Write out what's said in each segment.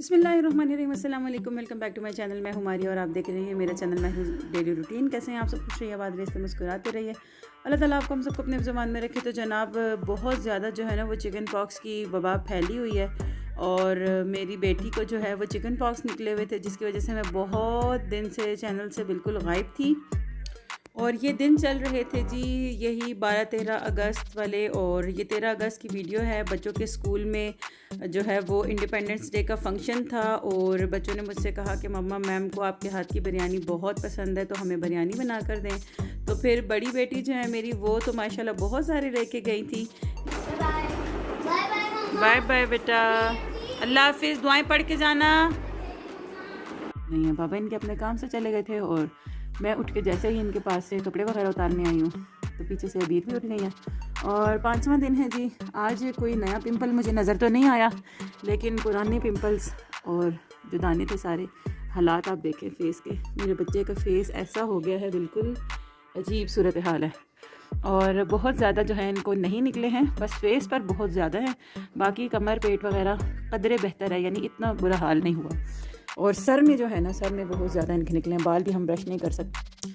बिस्मिल्लाहिर्रहमानिर्रहीम, अस्सलाम वालेकुम। Welcome back to my channel. मैं हूँ मारिया और आप देख रहे हैं मेरा चैनल महफूज डेली रूटीन। कैसे हैं आप सब? खुश रहिए, आबाद रहिए, से मुस्कुराते रहिए। अल्लाह ताला आपको हम सबको अपने ज़ुबान में रखे। तो जनाब बहुत ज़्यादा जो है ना वो चिकन पॉक्स की वबा फैली हुई है और मेरी बेटी को जो है वो चिकन पॉक्स निकले हुए थे, जिसकी वजह से मैं बहुत दिन से चैनल से बिल्कुल गायब थी। और ये दिन चल रहे थे जी, यही 12-13 अगस्त वाले। और ये 13 अगस्त की वीडियो है। बच्चों के स्कूल में जो है वो इंडिपेंडेंस डे का फंक्शन था और बच्चों ने मुझसे कहा कि मम्मा, मैम को आपके हाथ की बिरयानी बहुत पसंद है, तो हमें बिरयानी बना कर दें। तो फिर बड़ी बेटी जो है मेरी, वो तो माशाल्लाह बहुत सारे लेके गई थी। बाय बाय बेटा, अल्लाह हाफिज़, दुआएं पढ़ के जाना। नहीं है पापा, इनके अपने काम से चले गए थे और मैं उठ के जैसे ही इनके पास से कपड़े वगैरह उतारने आई हूँ तो पीछे से अबीर भी उठ गई है। और 5वां दिन है जी। आज कोई नया पिंपल मुझे नज़र तो नहीं आया, लेकिन पुराने पिंपल्स और जो दाने थे सारे, हालात आप देखें फेस के। मेरे बच्चे का फेस ऐसा हो गया है, बिल्कुल अजीब सूरत हाल है। और बहुत ज़्यादा जो है इनको नहीं निकले हैं, बस फेस पर बहुत ज़्यादा है। बाकी कमर, पेट वगैरह कदरे बेहतर है, यानी इतना बुरा हाल नहीं हुआ। और सर में जो है ना, सर में बहुत ज़्यादा इनके निकले हैं। बाल भी हम ब्रश नहीं कर सकते।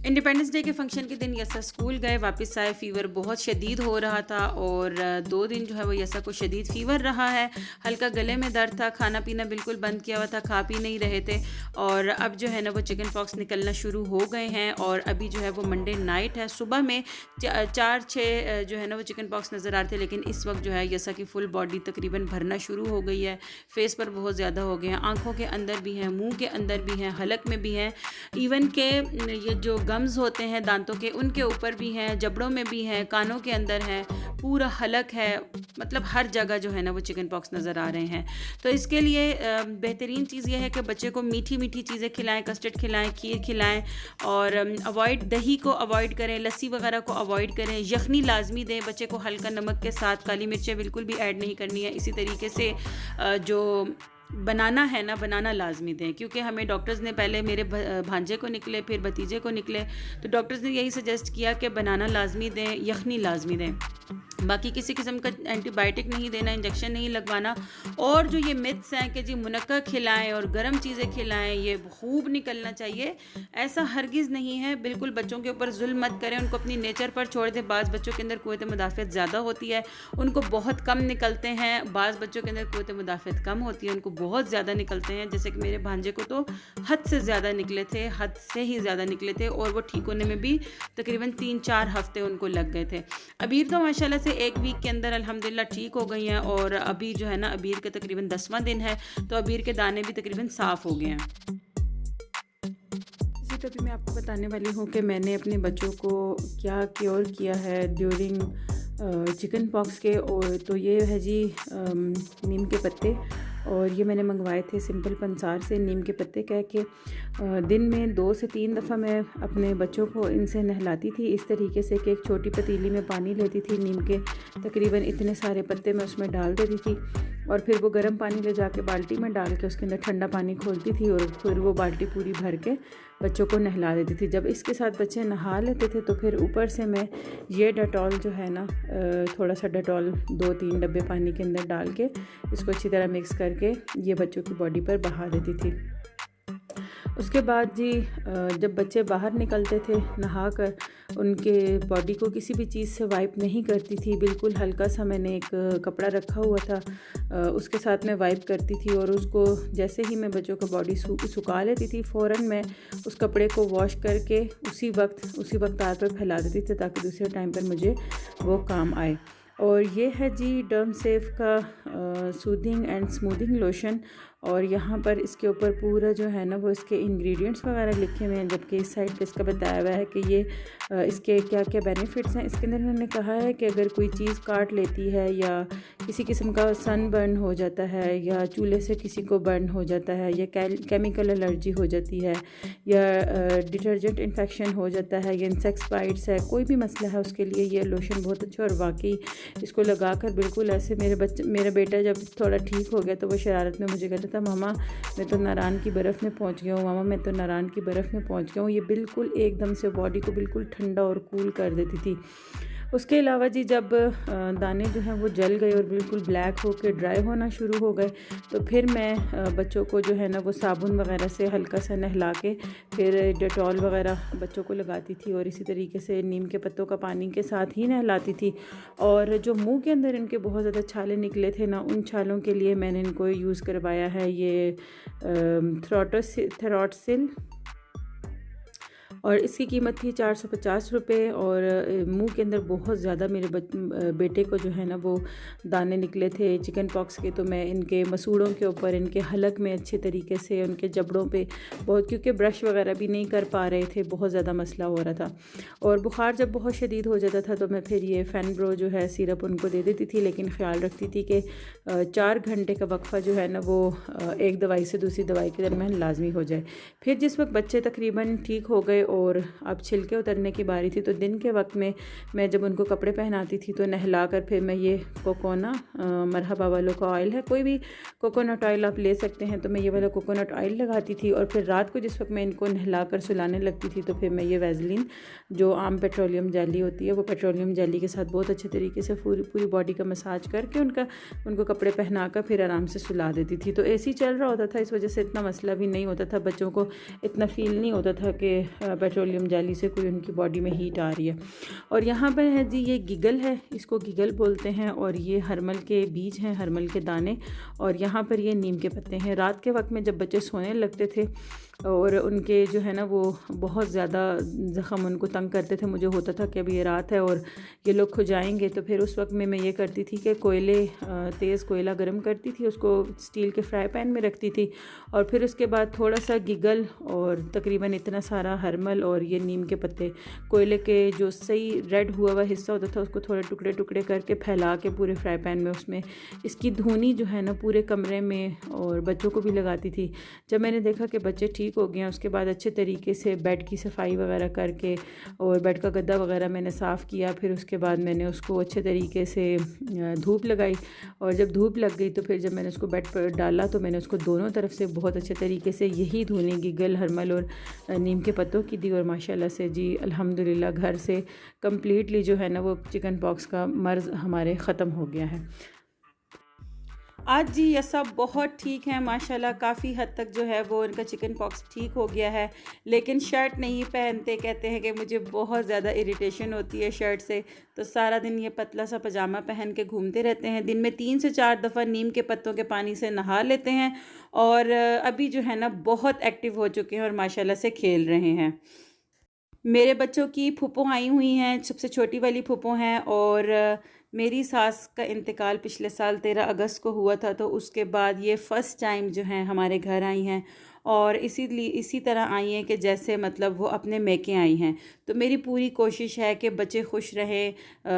इंडिपेंडेंस डे के फंक्शन के दिन यसा स्कूल गए, वापस आए। फ़ीवर बहुत शदीद हो रहा था और 2 दिन जो है वो यसा को शदीद फ़ीवर रहा है। हल्का गले में दर्द था, खाना पीना बिल्कुल बंद किया हुआ था, खा पी नहीं रहे थे। और अब जो है ना वो चिकन पॉक्स निकलना शुरू हो गए हैं। और अभी जो है वो मंडे नाइट है। सुबह में 4-6 जो है ना वो चिकन पॉक्स नज़र आ रहे थे, लेकिन इस वक्त जो है यसा की फुल बॉडी तकरीबन भरना शुरू हो गई है। फेस पर बहुत ज़्यादा हो गए हैं, आँखों के अंदर भी हैं, मुँह के अंदर भी हैं, हलक में भी हैं, इवन के ये जो गम्स होते हैं दांतों के, उनके ऊपर भी हैं, जबड़ों में भी हैं, कानों के अंदर हैं, पूरा हलक है। मतलब हर जगह जो है ना वो चिकन पॉक्स नज़र आ रहे हैं। तो इसके लिए बेहतरीन चीज़ ये है कि बच्चे को मीठी मीठी चीज़ें खिलाएं, कस्टर्ड खिलाएं, खीर खिलाएं। और अवॉइड, दही को अवॉइड करें, लस्सी वगैरह को अवॉइड करें। यखनी लाजमी दें बच्चे को, हल्का नमक के साथ। काली मिर्चें बिल्कुल भी ऐड नहीं करनी है। इसी तरीके से जो बनाना है ना, बनाना लाजमी दें, क्योंकि हमें डॉक्टर्स ने, पहले मेरे भांजे को निकले, फिर भतीजे को निकले, तो डॉक्टर्स ने यही सजेस्ट किया कि बनाना लाजमी दें, यखनी लाजमी दें। बाकी किसी किस्म का एंटीबायोटिक नहीं देना, इंजेक्शन नहीं लगवाना। और जो ये मिथ्स हैं कि जी मुनक्का खिलाएं और गर्म चीज़ें खिलाएं, ये खूब निकलना चाहिए, ऐसा हरगिज़ नहीं है। बिल्कुल बच्चों के ऊपर जुल्म मत करें, उनको अपनी नेचर पर छोड़ दें। बाज़ बच्चों के अंदर क़ुव्वत मुदाफ़अत ज़्यादा होती है, उनको बहुत कम निकलते हैं। बाज़ बच्चों के अंदर क़ुव्वत मुदाफ़अत कम होती है, उनको बहुत ज़्यादा निकलते हैं। जैसे कि मेरे भांजे को तो हद से ज़्यादा निकले थे, हद से ही ज़्यादा निकले थे, और वो ठीक होने में भी तकरीबन 3-4 हफ़्ते उनको लग गए थे। अबीर तो माशाल्लाह से 1 वीक के अंदर अल्हम्दुलिल्लाह ठीक हो गई हैं। और अभी जो है ना अबीर के तकरीबन 10वां दिन है, तो अबीर के दाने भी तकरीबन साफ़ हो गए हैं। इसी तरह मैं आपको बताने वाली हूँ कि मैंने अपने बच्चों को क्या क्योर किया है ड्यूरिंग चिकन पॉक्स के। और तो ये है जी नीम के पत्ते, और ये मैंने मंगवाए थे सिंपल पंसार से। नीम के पत्ते कह के दिन में 2 से 3 दफ़ा मैं अपने बच्चों को इनसे नहलाती थी, इस तरीके से कि एक छोटी पतीली में पानी लेती थी, नीम के तकरीबन इतने सारे पत्ते मैं उसमें डाल देती थी, और फिर वो गर्म पानी ले जाके बाल्टी में डाल के उसके अंदर ठंडा पानी खोलती थी, और फिर वो बाल्टी पूरी भर के बच्चों को नहला देती थी। जब इसके साथ बच्चे नहा लेते थे, तो फिर ऊपर से मैं ये डेटॉल जो है ना, थोड़ा सा डेटॉल 2-3 डब्बे पानी के अंदर डाल के इसको अच्छी तरह मिक्स करके ये बच्चों की बॉडी पर बहा देती थी। उसके बाद जी जब बच्चे बाहर निकलते थे नहा कर, उनके बॉडी को किसी भी चीज़ से वाइप नहीं करती थी। बिल्कुल हल्का सा मैंने एक कपड़ा रखा हुआ था, उसके साथ मैं वाइप करती थी, और उसको जैसे ही मैं बच्चों का बॉडी सुखा लेती थी, फ़ौरन मैं उस कपड़े को वॉश करके उसी वक्त तार पर फैला देती थी, ताकि दूसरे टाइम पर मुझे वो काम आए। और ये है जी डर्म सेफ का सूदिंग एंड स्मूदिंग लोशन। और यहाँ पर इसके ऊपर पूरा जो है ना वो इसके इंग्रेडिएंट्स वगैरह लिखे हुए हैं, जबकि इस साइड पे इसका बताया हुआ है कि ये इसके क्या क्या बेनिफिट्स हैं। इसके अंदर इन्होंने कहा है कि अगर कोई चीज़ काट लेती है, या किसी किस्म का सन बर्न हो जाता है, या चूल्हे से किसी को बर्न हो जाता है, या केमिकल एलर्जी हो जाती है, या डिटर्जेंट इन्फेक्शन हो जाता है, या इंसेक्ट बाइट्स है, कोई भी मसला है, उसके लिए ये लोशन बहुत अच्छा। और वाकई इसको लगाकर बिल्कुल ऐसे मेरा बेटा जब थोड़ा ठीक हो गया, तो वो शरारत में मुझे कहता था, मामा मैं तो नारान की बर्फ़ में पहुंच गया हूँ, मामा मैं तो नारान की बर्फ़ में पहुंच गया हूँ। ये बिल्कुल एकदम से बॉडी को बिल्कुल ठंडा और कूल कर देती थी। उसके अलावा जी जब दाने जो हैं वो जल गए और बिल्कुल ब्लैक होकर ड्राई होना शुरू हो गए तो फिर मैं बच्चों को जो है ना वो साबुन वगैरह से हल्का सा नहला के फिर डेटॉल वगैरह बच्चों को लगाती थी और इसी तरीके से नीम के पत्तों का पानी के साथ ही नहलाती थी। और जो मुंह के अंदर इनके बहुत ज़्यादा छाले निकले थे ना, उन छालों के लिए मैंने इनको यूज़ करवाया है ये थेरोटसिल, और इसकी कीमत थी 450 रुपये। और मुंह के अंदर बहुत ज़्यादा मेरे बेटे को जो है ना वो दाने निकले थे चिकन पॉक्स के, तो मैं इनके मसूड़ों के ऊपर, इनके हलक में अच्छे तरीके से, उनके जबड़ों पे बहुत, क्योंकि ब्रश वगैरह भी नहीं कर पा रहे थे, बहुत ज़्यादा मसला हो रहा था। और बुखार जब बहुत शदीद हो जाता था तो मैं फिर ये फेनब्रो जो है सिरप उनको दे देती थी, लेकिन ख्याल रखती थी कि 4 घंटे का वक्फ़ा जो है ना वो एक दवाई से दूसरी दवाई के दरमियान लाजमी हो जाए। फिर जिस वक्त बच्चे तकरीबन ठीक हो गए और अब छिलके उतरने की बारी थी, तो दिन के वक्त में मैं जब उनको कपड़े पहनाती थी तो नहला कर फिर मैं ये कोकोना मरहबा वालों का ऑयल है, कोई भी कोकोनट ऑयल आप ले सकते हैं, तो मैं ये वाला कोकोनट ऑयल लगाती थी। और फिर रात को जिस वक्त मैं इनको नहला कर सुलाने लगती थी तो फिर मैं ये वैसलीन जो आम पेट्रोलियम जेली होती है, वो पेट्रोलियम जेली के साथ बहुत अच्छे तरीके से पूरी बॉडी का मसाज करके उनको कपड़े पहना कर फिर आराम से सुला देती थी। तो एसी चल रहा होता था, इस वजह से इतना मसला भी नहीं होता था, बच्चों को इतना फील नहीं होता था कि पेट्रोलियम जेली से कोई उनकी बॉडी में हीट आ रही है। और यहाँ पर है जी ये गिगल है, इसको गिगल बोलते हैं, और ये हरमल के बीज हैं, हरमल के दाने, और यहाँ पर ये नीम के पत्ते हैं। रात के वक्त में जब बच्चे सोने लगते थे और उनके जो है ना वो बहुत ज़्यादा ज़ख़म उनको तंग करते थे, मुझे होता था कि अभी ये रात है और ये लोग खो जाएंगे, तो फिर उस वक्त में मैं ये करती थी कि तेज़ कोयला गर्म करती थी, उसको स्टील के फ्राई पैन में रखती थी, और फिर उसके बाद थोड़ा सा गिगल और तकरीबन इतना सारा हरमल और ये नीम के पत्ते, कोयले के जो सही रेड हुआ हुआ हिस्सा होता था उसको थोड़े टुकड़े टुकड़े करके फैला के पूरे फ्राई पैन में उसमें इसकी धुनी जो है ना पूरे कमरे में और बच्चों को भी लगाती थी। जब मैंने देखा कि बच्चे ठीक हो गए हैं, उसके बाद अच्छे तरीके से बेड की सफाई वगैरह करके और बेड का गद्दा वगैरह मैंने साफ़ किया, फिर उसके बाद मैंने उसको अच्छे तरीके से धूप लगाई, और जब धूप लग गई तो फिर जब मैंने उसको बेड पर डाला तो मैंने उसको दोनों तरफ से बहुत अच्छे तरीके से यही धुनी गिगल, हरमल और नीम के पत्तों की दी, और माशाल्लाह से जी अल्हम्दुलिल्लाह घर से कम्प्लीटली जो है ना वो चिकन पॉक्स का मर्ज़ हमारे ख़त्म हो गया है। आज जी ये सब बहुत ठीक है माशाल्लाह, काफ़ी हद तक जो है वो इनका चिकन पॉक्स ठीक हो गया है, लेकिन शर्ट नहीं पहनते, कहते हैं कि मुझे बहुत ज़्यादा इरिटेशन होती है शर्ट से, तो सारा दिन ये पतला सा पजामा पहन के घूमते रहते हैं। दिन में 3 से 4 दफ़ा नीम के पत्तों के पानी से नहा लेते हैं, और अभी जो है ना बहुत एक्टिव हो चुके हैं और माशाल्लाह से खेल रहे हैं। मेरे बच्चों की फूफो आई हुई हैं, सबसे छोटी वाली फूफो हैं, और मेरी सास का इंतकाल पिछले साल 13 अगस्त को हुआ था, तो उसके बाद ये फ़र्स्ट टाइम जो हैं हमारे घर आई हैं, और इसी तरह आई हैं कि जैसे मतलब वो अपने मैके आई हैं। तो मेरी पूरी कोशिश है कि बच्चे खुश रहें,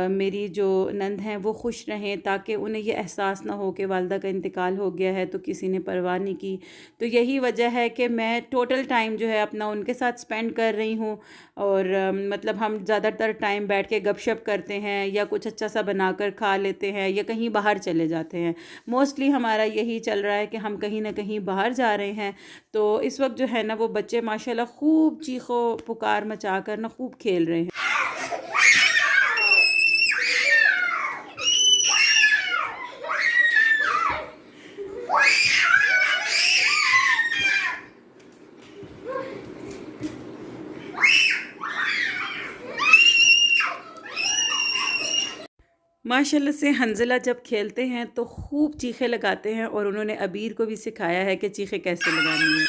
मेरी जो नंद हैं वो खुश रहें, ताकि उन्हें ये एहसास ना हो कि वालिदा का इंतकाल हो गया है तो किसी ने परवाह नहीं की। तो यही वजह है कि मैं टोटल टाइम जो है अपना उनके साथ स्पेंड कर रही हूँ, और मतलब हम ज़्यादातर टाइम बैठ के गपशप करते हैं, या कुछ अच्छा सा बनाकर खा लेते हैं, या कहीं बाहर चले जाते हैं। मोस्टली हमारा यही चल रहा है कि हम कहीं ना कहीं बाहर जा रहे हैं। तो इस वक्त जो है ना वो बच्चे माशाल्लाह खूब चीखो पुकार मचा कर ना खूब खेल रहे हैं। माशाल्लाह से हंज़ला जब खेलते हैं तो खूब चीखें लगाते हैं, और उन्होंने अबीर को भी सिखाया है कि चीखें कैसे लगानी है।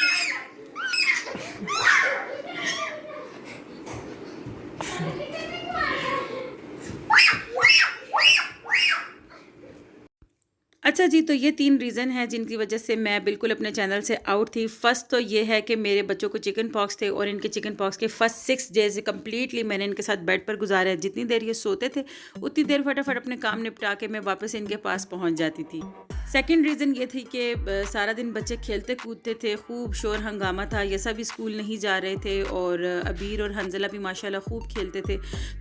अच्छा जी, तो ये 3 रीज़न हैं जिनकी वजह से मैं बिल्कुल अपने चैनल से आउट थी। फ़र्स्ट तो ये है कि मेरे बच्चों को चिकन पॉक्स थे, और इनके चिकन पॉक्स के फ़र्स्ट 6 डेज़ कम्प्लीटली मैंने इनके साथ बेड पर गुजारे। जितनी देर ये सोते थे उतनी देर फटाफट अपने काम निपटा के मैं वापस इनके पास पहुंच जाती थी। सेकंड रीज़न ये थी कि सारा दिन बच्चे खेलते कूदते थे, खूब शोर हंगामा था, ये सब स्कूल नहीं जा रहे थे, और अबीर और हंज़ला भी माशाल्लाह खूब खेलते थे।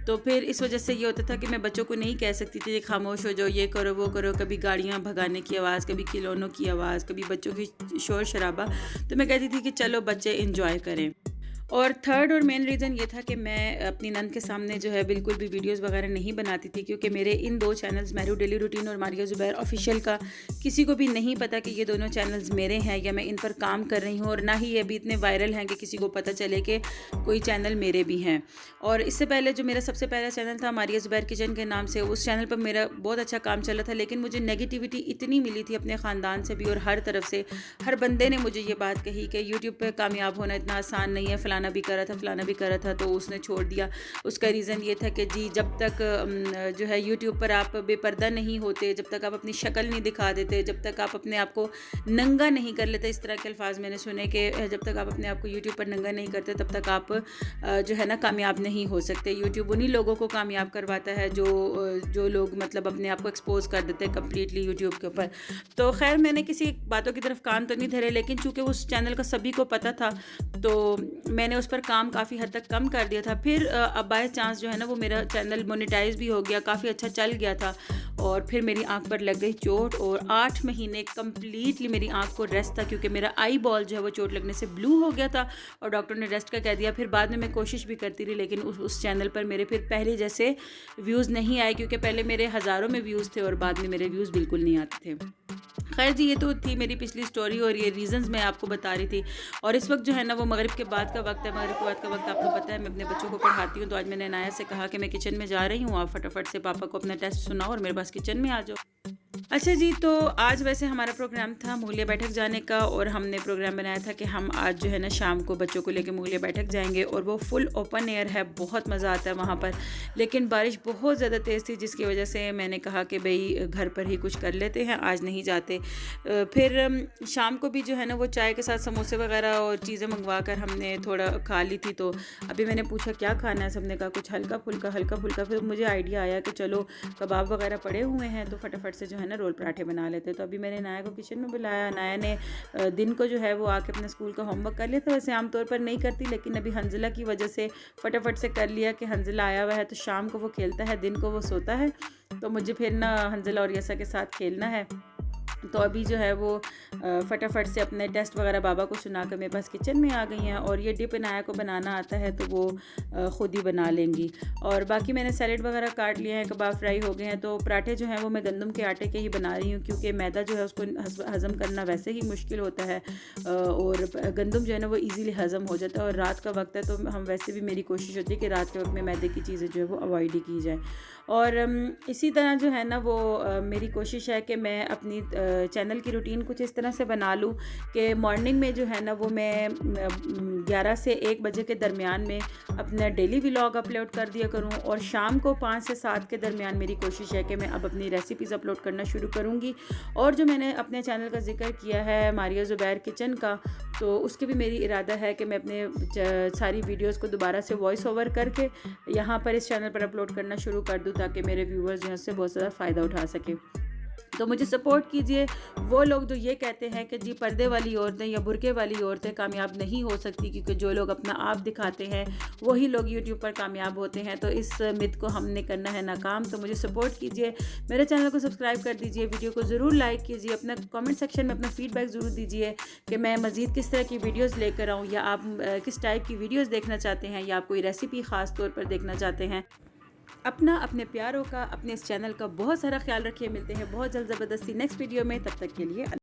तो फिर इस वजह से ये होता था कि मैं बच्चों को नहीं कह सकती थी खामोश हो जाओ, ये करो वो करो, कभी गाड़ियाँ भगाने की आवाज़, कभी खिलौनों की आवाज़, कभी बच्चों की शोर शराबा। तो मैं कहती थी कि चलो बच्चे इंजॉय करें। और थर्ड और मेन रीज़न ये था कि मैं अपनी नंद के सामने जो है बिल्कुल भी वीडियोस वगैरह नहीं बनाती थी, क्योंकि मेरे इन 2 चैनल्स मैरू डेली रूटीन और मारिया ज़ुबैर ऑफिशियल का किसी को भी नहीं पता कि ये दोनों चैनल्स मेरे हैं या मैं इन पर काम कर रही हूँ, और ना ही ये अभी इतने वायरल हैं कि किसी को पता चले कि कोई चैनल मेरे भी हैं। और इससे पहले जो मेरा सबसे पहला चैनल था मारिया ज़ुबैर किचन के नाम से, उस चैनल पर मेरा बहुत अच्छा काम चला था, लेकिन मुझे नेगेटिविटी इतनी मिली थी अपने ख़ानदान से भी और हर तरफ से। हर बंदे ने मुझे ये बात कही कि यूट्यूब पर कामयाब होना इतना आसान नहीं है, फ़लाना भी करा था, फ़लाना भी करा था, तो उसने छोड़ दिया। उसका रीज़न ये था कि जी जब तक जो है यूट्यूब पर आप बेपर्दा नहीं होते, जब तक आप अपनी शक्ल नहीं दिखा देते, जब तक आप अपने आप को नंगा नहीं कर लेते, इस तरह के अल्फाज मैंने सुने कि जब तक आप अपने आप को यूट्यूब पर नंगा नहीं करते तब तक आप जो है ना कामयाब नहीं हो सकते। यूट्यूब उन्हीं लोगों को कामयाब करवाता है जो लोग मतलब अपने आप को एक्सपोज कर देते हैं कम्प्लीटली यूट्यूब के ऊपर। तो खैर मैंने किसी बातों की तरफ कान तो नहीं धरे, लेकिन चूँकि उस चैनल का सभी को पता था तो मैंने उस पर काम काफ़ी हद तक कम कर दिया था। फिर अब बाय चांस जो है ना वो मेरा चैनल मोनेटाइज भी हो गया, काफ़ी अच्छा चल गया था, और फिर मेरी आंख पर लग गई चोट और 8 महीने कम्प्लीटली मेरी आंख को रेस्ट था, क्योंकि मेरा आई बॉल जो है वो चोट लगने से ब्लू हो गया था और डॉक्टर ने रेस्ट का कह दिया। फिर बाद में मैं कोशिश भी करती रही, लेकिन उस चैनल पर मेरे फिर पहले जैसे व्यूज़ नहीं आए, क्योंकि पहले मेरे हज़ारों में व्यूज़ थे और बाद में मेरे व्यूज़ बिल्कुल नहीं आते थे। खैर जी, ये तो थी मेरी पिछली स्टोरी और ये रीज़न्स मैं आपको बता रही थी। और इस वक्त जो है ना वो मगरिब के बाद का वक्त है। मगरिब के बाद का वक्त आपको पता है मैं अपने बच्चों को पढ़ाती हूँ, तो आज मैंने अनाया से कहा कि मैं किचन में जा रही हूँ, आप फटाफट से पापा को अपना टेस्ट सुनाओ और मेरे पास किचन में आ जाओ। अच्छा जी, तो आज वैसे हमारा प्रोग्राम था मुगलिया बैठक जाने का, और हमने प्रोग्राम बनाया था कि हम आज जो है ना शाम को बच्चों को लेकर मुगलिया बैठक जाएंगे, और वो फुल ओपन एयर है, बहुत मज़ा आता है वहाँ पर। लेकिन बारिश बहुत ज़्यादा तेज़ थी, जिसकी वजह से मैंने कहा कि भाई घर पर ही कुछ कर लेते हैं, आज नहीं जाते। फिर शाम को भी जो है ना वो चाय के साथ समोसे वगैरह और चीज़ें मंगवा कर हमने थोड़ा खा ली थी। तो अभी मैंने पूछा क्या खाना है, सबने कहा कुछ हल्का फुल्का। फिर मुझे आइडिया आया कि चलो कबाब वगैरह पड़े हुए हैं तो फटाफट से जो है ना रोल पराठे बना लेते। तो अभी मैंने नाया को किचन में बुलाया। नाया ने दिन को जो है वो आके अपने स्कूल का होमवर्क कर लिया था, वैसे आमतौर पर नहीं करती, लेकिन अभी हंजिला की वजह से फटाफट से कर लिया कि हंजिला आया हुआ है तो शाम को वो खेलता है, दिन को वो सोता है, तो मुझे फिर ना हंजिला और यसा के साथ खेलना है। तो अभी जो है वो फटाफट से अपने टेस्ट वगैरह बाबा को सुनाकर मेरे पास किचन में आ गई हैं, और ये डिप नाया को बनाना आता है तो वो ख़ुद ही बना लेंगी। और बाकी मैंने सैलेड वगैरह काट लिए हैं, कबाब फ्राई हो गए हैं। तो पराठे जो हैं वो मैं गंदम के आटे के ही बना रही हूँ, क्योंकि मैदा जो है उसको हज़म करना वैसे ही मुश्किल होता है, और गंदम जो है ना वो ईज़िली हज़म हो जाता है। और रात का वक्त है तो हम वैसे भी मेरी कोशिश होती है कि रात के वक्त में मैदे की चीज़ें जो है वो अवॉइड ही की जाए। और इसी तरह जो है ना वो मेरी कोशिश है कि मैं अपनी चैनल की रूटीन कुछ इस तरह से बना लूँ कि मॉर्निंग में जो है ना वो मैं 11 से 1 बजे के दरमियान में अपना डेली व्लॉग अपलोड कर दिया करूँ, और शाम को 5 से 7 के दरमियान मेरी कोशिश है कि मैं अब अपनी रेसिपीज़ अपलोड करना शुरू करूँगी। और जो मैंने अपने चैनल का जिक्र किया है मारिया ज़ुबैर किचन का, तो उसके भी मेरी इरादा है कि मैं अपने सारी वीडियोज़ को दोबारा से वॉइस ओवर करके यहाँ पर इस चैनल पर अपलोड करना शुरू कर दूँ, ताकि मेरे व्यूअर्स जो है उससे बहुत ज़्यादा फ़ायदा उठा सके। तो मुझे सपोर्ट कीजिए। वो लोग जो ये कहते हैं कि जी पर्दे वाली औरतें या बुर्के वाली औरतें कामयाब नहीं हो सकती, क्योंकि जो लोग अपना आप दिखाते हैं वही लोग यूट्यूब पर कामयाब होते हैं, तो इस मिथ को हमने करना है नाकाम। तो मुझे सपोर्ट कीजिए, मेरे चैनल को सब्सक्राइब कर दीजिए, वीडियो को ज़रूर लाइक कीजिए, अपना कमेंट सेक्शन में अपना फीडबैक ज़रूर दीजिए कि मैं मज़ीद किस तरह की वीडियोज़ लेकर आऊँ, या आप किस टाइप की वीडियोज़ देखना चाहते हैं, या आप कोई रेसिपी ख़ास तौर पर देखना चाहते हैं। अपने प्यारों का, अपने इस चैनल का बहुत सारा ख्याल रखिए। मिलते हैं बहुत जल्द ज़बरदस्ती नेक्स्ट वीडियो में, तब तक के लिए